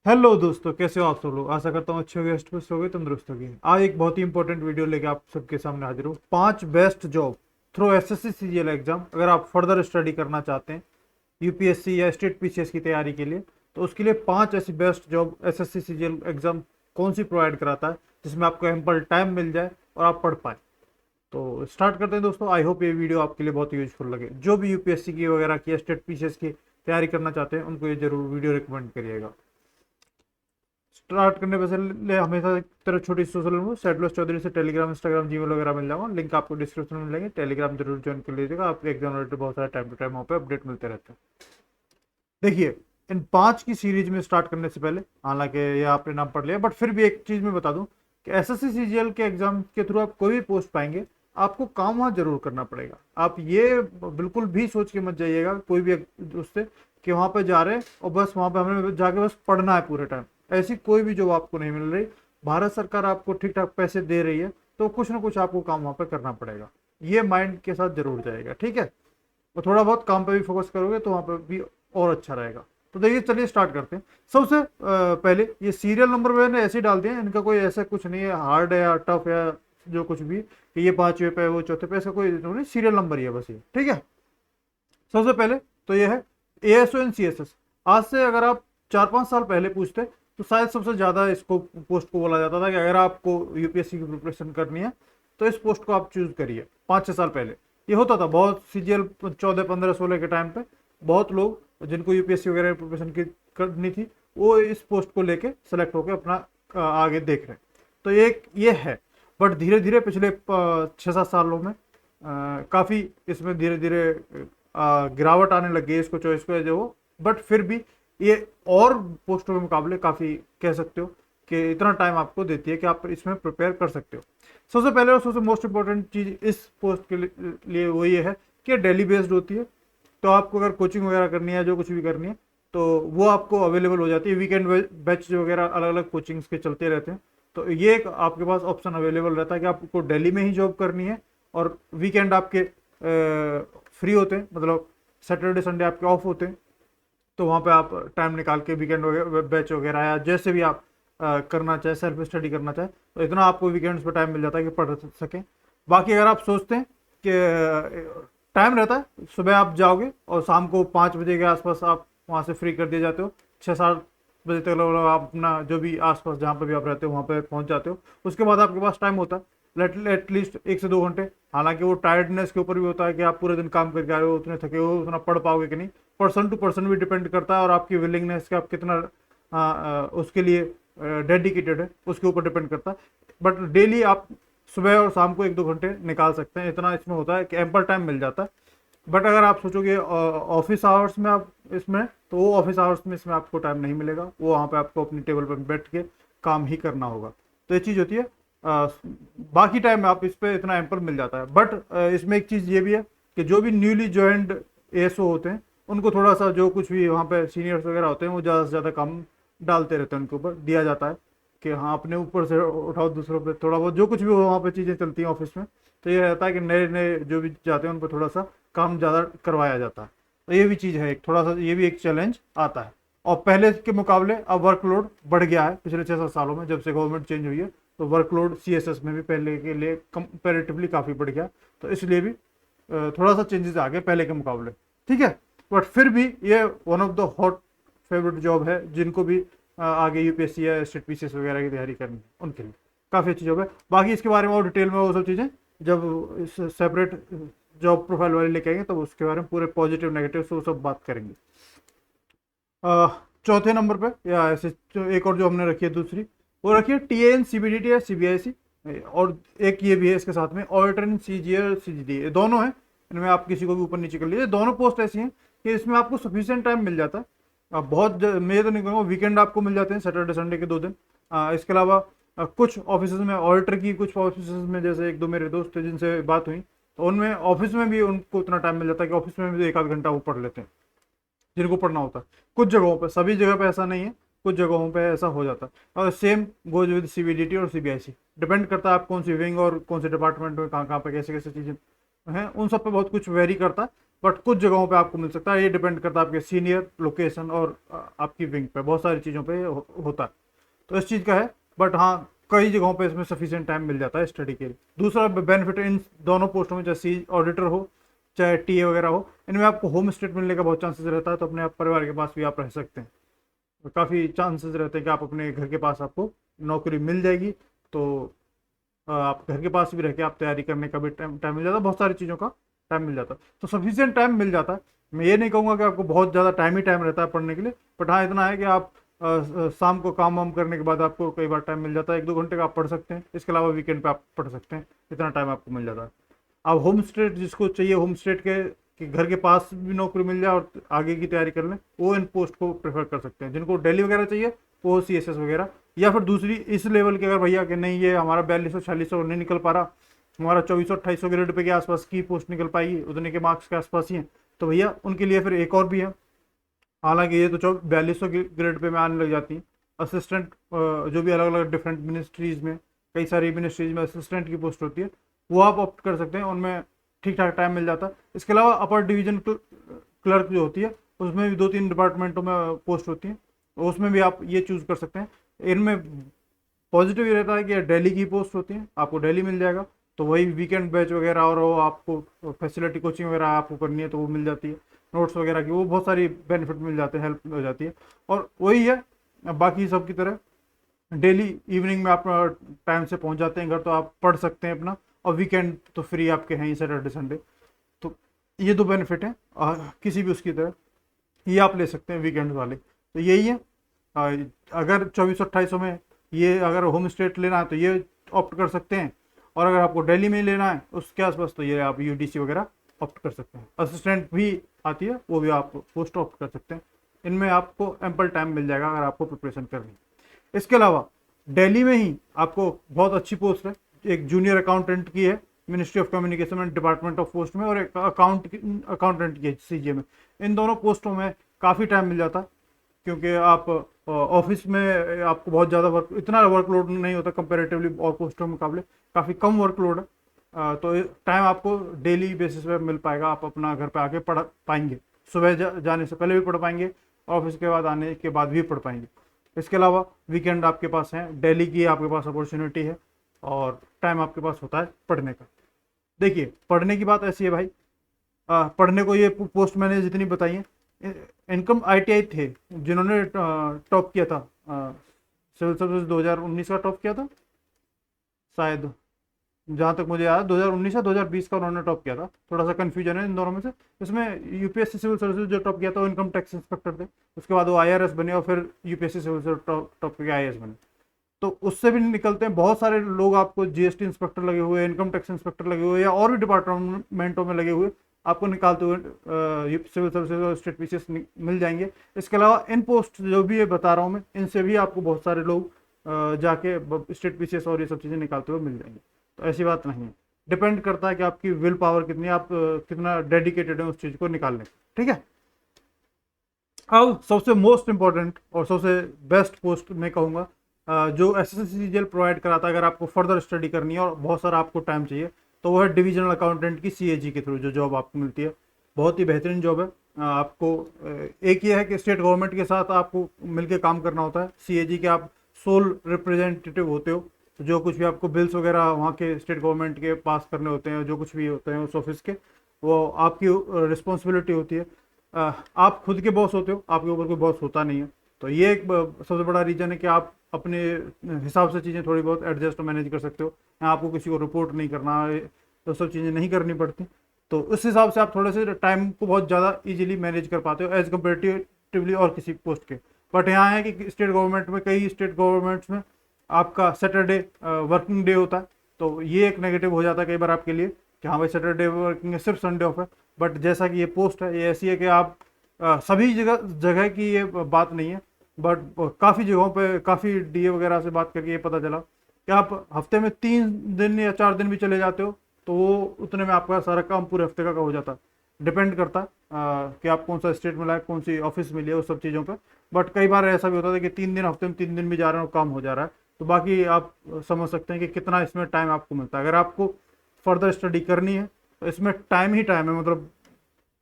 Hello दोस्तों, कैसे हो आप सब लोग। आशा करता हूँ अच्छे होगे, पुष्ट होगे, तंदुरुस्त होगे। आज एक बहुत ही इंपॉर्टेंट वीडियो लेके आप सबके सामने हाजिर हूँ। 5 best job through SSC CGL exam. अगर आप फर्दर स्टडी करना चाहते हैं यूपीएससी या स्टेट पीसीएस की तैयारी के लिए, तो उसके लिए 5 ऐसी best job SSC CGL exam कौन सी प्रोवाइड कराता है जिसमें आपको एम्पल टाइम मिल जाए और आप पढ़ पाए। तो स्टार्ट करते हैं दोस्तों। आई होप ये वीडियो आपके लिए बहुत यूजफुल लगे। जो भी यूपीएससी की वगैरह की स्टेट पीसीएस की तैयारी करना चाहते हैं उनको ये जरूर वीडियो रिकमेंड करिएगा। स्टार्ट करने पहले हमेशा एक तरह छोटी सोशल सेटलोस चौधरी से टेलीग्राम, इंस्टाग्राम, जीमेल वगैरह मिल जाऊंगा। लिंक आपको डिस्क्रिप्शन में मिलेंगे। टेलीग्राम जरूर ज्वाइन कर लीजिएगा। आपको एग्जाम रिलेटेड बहुत सारे टाइम टू टाइम वहाँ पे अपडेट मिलते रहते हैं। देखिए, इन 5 की सीरीज में स्टार्ट करने से पहले, हालांकि ये आपने नाम पढ़ लिया, बट फिर भी एक चीज मैं बता दूं कि एसएससी सीजीएल के एग्जाम के थ्रू आप कोई भी पोस्ट पाएंगे, आपको काम वहां जरूर करना पड़ेगा। आप ये बिल्कुल भी सोच के मत जाइएगा कोई भी उससे कि वहां पे जा रहे हैं और बस वहां पे हमें जाके बस पढ़ना है पूरे टाइम। ऐसी कोई भी जॉब आपको नहीं मिल रही। भारत सरकार आपको ठीक ठाक पैसे दे रही है, तो कुछ ना कुछ आपको काम वहां पे करना पड़ेगा। ये माइंड के साथ जरूर जाएगा, ठीक है। और थोड़ा बहुत काम पे भी फोकस करोगे तो वहां पे भी और अच्छा रहेगा। तो देखिए, चलिए स्टार्ट करते हैं। सबसे पहले ये सीरियल नंबर मैंने ऐसे ही डाल दिए हैं। इनका कोई ऐसा कुछ नहीं है हार्ड है या टफ या जो कुछ भी कि ये 5वें पे वो चौथे पे, ऐसा कोई नहीं। सीरियल नंबर ही है बस ये, ठीक है। सबसे पहले तो ये है एएसओ एंड सीएसएस। आज से अगर आप 4-5 साल पहले पूछते तो शायद सबसे ज्यादा इसको पोस्ट को बोला जाता था कि अगर आपको यूपीएससी की प्रिपरेशन करनी है तो इस पोस्ट को आप चूज करिए। 5-6 साल पहले ये होता था। बहुत सीजीएल 14, 15, 16 के टाइम पे बहुत लोग जिनको यूपीएससी वगैरह प्रिपरेशन की करनी थी, वो इस पोस्ट को लेके सेलेक्ट होकर अपना आगे देख रहे हैं। तो एक ये है। बट धीरे धीरे पिछले 6-7 सालों में काफी इसमें धीरे धीरे गिरावट आने लग गई इसको चॉइस को जो। बट फिर भी ये और पोस्टों के मुकाबले काफी कह सकते हो कि इतना टाइम आपको देती है कि आप इसमें प्रिपेयर कर सकते हो। सबसे पहले और सबसे मोस्ट इंपॉर्टेंट चीज इस पोस्ट के लिए वो ये है कि डेली बेस्ड होती है। तो आपको अगर कोचिंग वगैरह करनी है, जो कुछ भी करनी है, तो वो आपको अवेलेबल हो जाती है। वीकेंड बैच वगैरह अलग अलग कोचिंग्स के चलते रहते हैं। तो ये एक आपके पास ऑप्शन अवेलेबल रहता है कि आपको दिल्ली में ही जॉब करनी है और वीकेंड आपके फ्री होते हैं, मतलब सैटरडे संडे आपके ऑफ होते हैं। तो वहाँ पे आप टाइम निकाल के वीकेंड बैच वगैरह या जैसे भी आप करना चाहे, सेल्फ स्टडी करना चाहे, तो इतना आपको वीकेंड्स पे टाइम मिल जाता है कि पढ़ सकें। बाकी अगर आप सोचते हैं कि टाइम रहता है, सुबह आप जाओगे और शाम को 5 बजे के आसपास आप वहाँ से फ्री कर दिए जाते हो। 6-7 बजे तक लगभग आप अपना जो भी आसपास जहाँ पे भी आप रहते हो वहाँ पे पहुँच जाते हो। उसके बाद आपके पास टाइम होता है एटलीस्ट 1 से 2 घंटे। हालांकि वो टायर्डनेस के ऊपर भी होता है कि आप पूरे दिन काम करके आ रहे हो, उतने थके हो, उतना पढ़ पाओगे कि नहीं। पर्सन टू पर्सन भी डिपेंड करता है और आपकी विलिंगनेस कि आप कितना उसके लिए डेडिकेटेड है, उसके ऊपर डिपेंड करता है। बट डेली आप सुबह और शाम को 1-2 घंटे निकाल सकते हैं। इतना इसमें होता है कि एम्पल टाइम मिल जाता है। बट अगर आप सोचोगे ऑफिस आवर्स में आप इसमें, तो वो ऑफिस आवर्स में इसमें आपको टाइम नहीं मिलेगा। वो वहाँ पे आपको अपनी टेबल पर बैठ के काम ही करना होगा। तो ये चीज़ होती है। बाकी टाइम में आप इस पर इतना एम्पल मिल जाता है। बट इसमें एक चीज़ ये भी है कि जो भी न्यूली ज्वाइंड एएसओ होते हैं उनको थोड़ा सा जो कुछ भी वहाँ पे सीनियर्स वगैरह होते हैं वो ज़्यादा से ज़्यादा काम डालते रहते हैं, उनके ऊपर दिया जाता है कि हाँ अपने ऊपर से उठाओ, दूसरों पे थोड़ा बहुत जो कुछ भी वहाँ पे चीज़ें चलती हैं ऑफिस में। तो ये रहता है कि नए नए जो भी जाते हैं उन पर थोड़ा सा काम ज़्यादा करवाया जाता है। तो ये भी चीज़ है, एक थोड़ा सा ये भी एक चैलेंज आता है। और पहले के मुकाबले अब वर्कलोड बढ़ गया है पिछले 6-7 सालों में, जब से गवर्नमेंट चेंज हुई है। तो वर्कलोड सीएसएस में भी पहले के लिए कंपेरेटिवली काफ़ी बढ़ गया। तो इसलिए भी थोड़ा सा चेंजेस आ गए पहले के मुकाबले, ठीक है। बट फिर भी ये one of the hot favourite job है जिनको भी आगे यूपीएससी या स्टेट पीसीएस वगैरह की तैयारी करनी है उनके लिए काफ़ी अच्छी जॉब है। बाकी इसके बारे में और डिटेल में वो सब चीज़ें जब इस सेपरेट जॉब प्रोफाइल वाले लेके आएंगे तब उसके बारे में पूरे पॉजिटिव नेगेटिव से वो सब बात करेंगे। चौथे नंबर पे या ऐसे एक और जो हमने रखी है दूसरी, वो रखी है टीएन सीबीडीटी या सीबीआईसी। और एक ये भी है इसके साथ में ऑडिटर इन सीजी और सीजीडी, ये दोनों है। इनमें आप किसी को भी ऊपर नीचे कर लीजिए। दोनों पोस्ट ऐसी हैं कि इसमें आपको सफिशिएंट टाइम मिल जाता है। मैं तो नहीं कहूँगा, वीकेंड आपको मिल जाते हैं, सैटरडे संडे के 2 दिन। इसके अलावा कुछ ऑफिस में ऑडिटर की, कुछ ऑफिस में जैसे 1-2 मेरे दोस्त थे जिनसे बात हुई, तो उनमें ऑफिस में भी उनको उतना टाइम मिल जाता है कि ऑफिस में भी 1-8 घंटा वो पढ़ लेते हैं जिनको पढ़ना होता है। कुछ जगहों पर, सभी जगह पे ऐसा नहीं है, कुछ जगहों पे ऐसा हो जाता है। और सेम गोज विद सीबीडीटी और सीबीआईसी। डिपेंड करता है आप कौन सी विंग और कौन से डिपार्टमेंट में कहाँ कहाँ पे कैसे कैसे चीज़ें हैं, उन सब पे बहुत कुछ वेरी करता है। बट कुछ जगहों पे आपको मिल सकता है। ये डिपेंड करता है आपके सीनियर, लोकेशन और आपकी विंग पे, बहुत सारी चीज़ों पे होता है। तो इस चीज़ का है, बट हाँ कई जगहों पे इसमें सफिशिएंट टाइम मिल जाता है स्टडी के लिए। दूसरा बेनिफिट इन दोनों पोस्टों में, चाहे ऑडिटर हो चाहे टीए वगैरह हो, इनमें आपको होम स्टेट मिलने का बहुत चांसेस रहता है। तो अपने आप परिवार के पास भी आप रह सकते हैं, तो काफ़ी चांसेस रहते हैं कि आप अपने घर के पास आपको नौकरी मिल जाएगी। तो आप घर के पास भी रह के आप तैयारी करने का भी टाइम टाइम मिल जाता है, बहुत सारी चीज़ों का टाइम मिल जाता है। तो सफिशियंट टाइम मिल जाता है। मैं ये नहीं कहूँगा कि आपको बहुत ज़्यादा टाइम ही टाइम रहता है पढ़ने के लिए, बट हाँ इतना है कि आप शाम को काम वाम करने के बाद आपको कई बार टाइम मिल जाता है, 1-2 घंटे का आप पढ़ सकते हैं। इसके अलावा वीकेंड पे आप पढ़ सकते हैं, इतना टाइम आपको मिल जाता है। अब होम स्टेट जिसको चाहिए, होम स्टेट के कि घर के पास भी नौकरी मिल जाए और आगे की तैयारी कर लें, वो इन पोस्ट को प्रेफर कर सकते हैं। जिनको दिल्ली वगैरह चाहिए वो CSS वगैरह, या फिर दूसरी इस लेवल के, अगर भैया कि नहीं ये हमारा 4200-4600 नहीं निकल पा रहा, हमारा 2400-2800 ग्रेड पे के आसपास की पोस्ट निकल पाएगी, उतने के मार्क्स के आसपास ही है, तो भैया उनके लिए फिर एक और भी है। हालांकि ये तो 4200 ग्रेड पे में आने लग जाती है। असिस्टेंट जो भी अलग अलग डिफरेंट मिनिस्ट्रीज में, कई सारी मिनिस्ट्रीज में असिस्टेंट की पोस्ट होती है, वो आप ऑप्ट कर सकते हैं, उनमें ठीक ठाक टाइम मिल जाता है। इसके अलावा अपर डिवीजन क्लर्क जो होती है, उसमें भी 2-3 डिपार्टमेंटों में पोस्ट होती है, उसमें भी आप ये चूज कर सकते हैं। इनमें पॉजिटिव ये रहता है कि दिल्ली की पोस्ट होती है, आपको दिल्ली मिल जाएगा, तो वही वीकेंड बैच वगैरह और वो आपको फैसिलिटी कोचिंग वगैरह आपको करनी है तो वो मिल जाती है, नोट्स वगैरह की वो बहुत सारी बेनिफिट मिल जाते हैं, हेल्प हो जाती है। और वही है बाकी सब की तरह, डेली इवनिंग में आप टाइम से पहुंच जाते हैं घर, तो आप पढ़ सकते हैं अपना, और वीकेंड तो फ्री आपके हैं ही, सैटरडे संडे। तो ये दो बेनिफिट हैं किसी भी उसकी तरह, ये आप ले सकते हैं वीकेंड वाले। तो यही है, अगर 2400-2800 में ये अगर होम स्टेट लेना है तो ये ऑप्ट कर सकते हैं, और अगर आपको दिल्ली में लेना है उसके आसपास तो ये आप UDC वगैरह ऑप्ट कर सकते हैं। असिस्टेंट भी आती है, वो भी आप पोस्ट ऑप्ट कर सकते हैं। इनमें आपको एम्पल टाइम मिल जाएगा अगर आपको प्रिपरेशन करनी है। इसके अलावा दिल्ली में ही आपको बहुत अच्छी पोस्ट है, एक जूनियर अकाउंटेंट की है ministry of communication and department of post में, और एक अकाउंटेंट की है CGA में। इन दोनों पोस्टों में काफ़ी टाइम मिल जाता है, क्योंकि आप ऑफिस में आपको बहुत ज़्यादा इतना वर्कलोड नहीं होता कंपेरेटिवली, और पोस्टों के मुकाबले काफ़ी कम वर्कलोड है। तो टाइम आपको डेली बेसिस पे मिल पाएगा, आप अपना घर पे आके पढ़ पाएंगे, सुबह जाने से पहले भी पढ़ पाएंगे, ऑफिस के बाद आने के बाद भी पढ़ पाएंगे। इसके अलावा वीकेंड आपके पास है, दिल्ली की आपके पास अपॉर्चुनिटी है, और टाइम आपके पास होता है पढ़ने का। देखिए पढ़ने की बात ऐसी है भाई, पढ़ने को ये पोस्ट मैंने जितनी बताई है, इनकम ITI थे जिन्होंने टॉप किया था, सिविल सर्विस 2019 का टॉप किया था शायद, जहाँ तक मुझे याद 2019 या 2020 का उन्होंने टॉप किया था, थोड़ा सा कन्फ्यूजन है इन दोनों में से। इसमें UPSC सिविल सर्विस जो टॉप किया था वो इनकम टैक्स इंस्पेक्टर थे, उसके बाद वो IRS बने, और फिर UPSC सिविल सर्विस टॉप करके IAS बने। तो उससे भी निकलते हैं बहुत सारे लोग, आपको GST इंस्पेक्टर लगे हुए, इनकम टैक्स इंस्पेक्टर लगे हुए, या और भी डिपार्टमेंटों में लगे हुए आपको निकालते हुए सिविल सर्विसेज और स्टेट PCS मिल जाएंगे। इसके अलावा इन पोस्ट जो भी ये बता रहा हूँ मैं, इनसे भी आपको बहुत सारे लोग जाके स्टेट PCS और ये सब चीज़ें निकालते हुए मिल जाएंगे। तो ऐसी बात नहीं है, डिपेंड करता है कि आपकी विल पावर कितनी है, आप कितना डेडिकेटेड है उस चीज़ को निकालने में। ठीक है, अब सबसे मोस्ट इंपॉर्टेंट और सबसे बेस्ट पोस्ट मैं कहूँगा जो SSC प्रोवाइड कराता है, अगर आपको फर्दर स्टडी करनी है और बहुत सारा आपको टाइम चाहिए, तो वो है डिविजनल अकाउंटेंट की CAG के थ्रू जो जॉब आपको मिलती है। बहुत ही बेहतरीन जॉब है। आपको एक ये है कि स्टेट गवर्नमेंट के साथ आपको मिलकर काम करना होता है। CAG के आप सोल रिप्रेजेंटेटिव होते हो, तो जो कुछ भी आपको बिल्स वगैरह वहाँ के स्टेट गवर्नमेंट के पास करने होते हैं, जो कुछ भी होते हैं उस ऑफिस के, वो आपकी रिस्पॉन्सिबिलिटी होती है। आप खुद के बॉस होते हो, आपके ऊपर कोई बॉस होता नहीं है। तो ये एक सबसे बड़ा रीज़न है कि आप अपने हिसाब से चीज़ें थोड़ी बहुत एडजस्ट और मैनेज कर सकते हो। यहाँ आपको किसी को रिपोर्ट नहीं करना, तो सब चीज़ें नहीं करनी पड़ती। तो उस हिसाब से आप थोड़े से टाइम को बहुत ज़्यादा इजीली मैनेज कर पाते हो एज कम्पेरेटिवली और किसी पोस्ट के। बट यहाँ है कि स्टेट गवर्नमेंट में, कई स्टेट गवर्नमेंट्स में आपका सैटरडे वर्किंग डे होता है, तो ये एक नेगेटिव हो जाता है कई बार आपके लिए कि हाँ भाई सैटरडे वर्किंग है, सिर्फ संडे ऑफ है। बट जैसा कि ये पोस्ट है, ये ऐसी है कि आप सभी जगह की ये बात नहीं है, बट काफ़ी जगहों पे, काफ़ी DA वगैरह से बात करके ये पता चला कि आप हफ्ते में 3 दिन या 4 दिन भी चले जाते हो तो वो उतने में आपका सारा काम पूरे हफ्ते का हो जाता है। डिपेंड करता है कि आप कौन सा स्टेट मिला है, कौन सी ऑफिस मिली है, उस सब चीज़ों पे। बट कई बार ऐसा भी होता है कि 3 दिन, हफ्ते में 3 दिन भी जा रहे हो, काम हो जा रहा है। तो बाकी आप समझ सकते हैं कि कितना इसमें टाइम आपको मिलता है। अगर आपको फर्दर स्टडी करनी है तो इसमें टाइम ही टाइम है, मतलब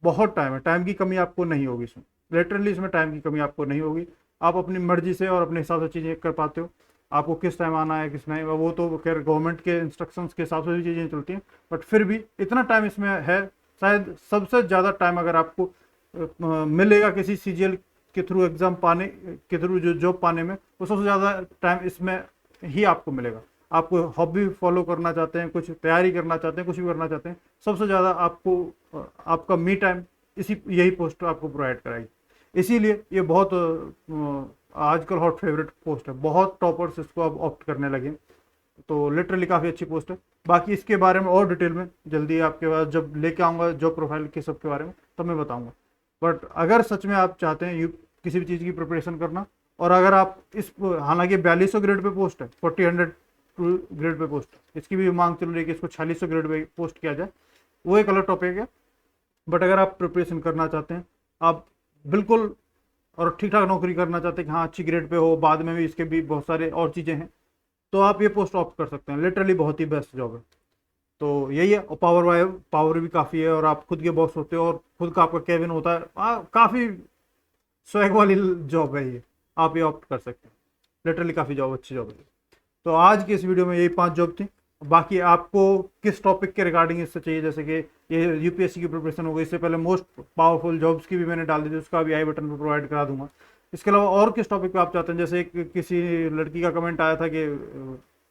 बहुत टाइम है, टाइम की कमी आपको नहीं होगी इसमें, लिटरली इसमें टाइम की कमी आपको नहीं होगी। आप अपनी मर्जी से और अपने हिसाब से चीज़ें कर पाते हो, आपको किस टाइम आना है किस नहीं, वो तो खैर गवर्नमेंट के इंस्ट्रक्शंस के हिसाब से भी चीज़ें चलती हैं, बट फिर भी इतना टाइम इसमें है। शायद सबसे ज़्यादा टाइम अगर आपको मिलेगा किसी सीजीएल के थ्रू एग्ज़ाम पाने के थ्रू जो जॉब पाने में, वो सबसे ज़्यादा टाइम इसमें ही आपको मिलेगा। आपको हॉबी फॉलो करना चाहते हैं, कुछ तैयारी करना चाहते हैं, कुछ भी करना चाहते हैं, सबसे ज़्यादा आपको आपका मी टाइम यही पोस्ट आपको प्रोवाइड कराएगी। इसीलिए ये बहुत आजकल हॉट फेवरेट पोस्ट है, बहुत टॉपर्स इसको अब ऑप्ट करने लगे, तो लिटरली काफ़ी अच्छी पोस्ट है। बाकी इसके बारे में और डिटेल में जल्दी आपके पास जब लेके आऊँगा जॉब प्रोफाइल के सब के बारे में तब मैं बताऊँगा। बट अगर सच में आप चाहते हैं किसी भी चीज़ की प्रिपरेशन करना, और अगर आप इस हालांकि 4200 ग्रेड पे पोस्ट है, 4000 ग्रेड पे पोस्ट, इसकी भी मांग चल रही है कि इसको 4600 ग्रेड पे पोस्ट किया जाए, वो एक अलग टॉपिक है। बट अगर आप प्रिपरेशन करना चाहते हैं, आप बिल्कुल और ठीक ठाक नौकरी करना चाहते हैं कि हाँ अच्छी ग्रेड पे हो, बाद में भी इसके भी बहुत सारे और चीज़ें हैं, तो आप ये पोस्ट ऑप्ट कर सकते हैं। लिटरली बहुत ही बेस्ट जॉब है। तो यही है, और पावर भी काफ़ी है, और आप खुद के बॉस होते हो और खुद का आपका केबिन होता है, काफ़ी स्वैग वाली जॉब है ये, आप ये ऑप्ट कर सकते हैं। लिटरली काफ़ी जॉब अच्छी जॉब है। तो आज की इस वीडियो में यही 5 जॉब थी। बाकी आपको किस टॉपिक के रिगार्डिंग इससे चाहिए, जैसे कि ये यूपीएससी की प्रिपरेशन हो गई, इससे पहले मोस्ट पावरफुल जॉब्स की भी मैंने डाल दी थी, उसका भी आई बटन पर प्रोवाइड करा दूंगा। इसके अलावा और किस टॉपिक पे आप चाहते हैं, जैसे किसी लड़की का कमेंट आया था कि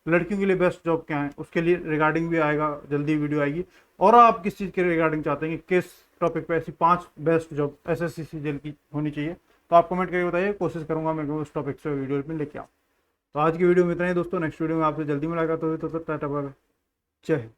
लड़कियों के लिए बेस्ट जॉब क्या है, उसके लिए रिगार्डिंग भी आएगा, जल्दी वीडियो आएगी। और आप किस चीज़ के रिगार्डिंग चाहते हैं कि किस टॉपिक पे ऐसी 5 बेस्ट जॉब एसएससी सीजीएल की होनी चाहिए, तो आप कमेंट करके बताइए, कोशिश करूंगा मैं उस टॉपिक से वीडियो में लेके आऊँ। तो आज की वीडियो में इतना ही दोस्तों, नेक्स्ट वीडियो में आपसे जल्दी मुलाकात होगी, तो टाटा बाय बाय, जय हिंद।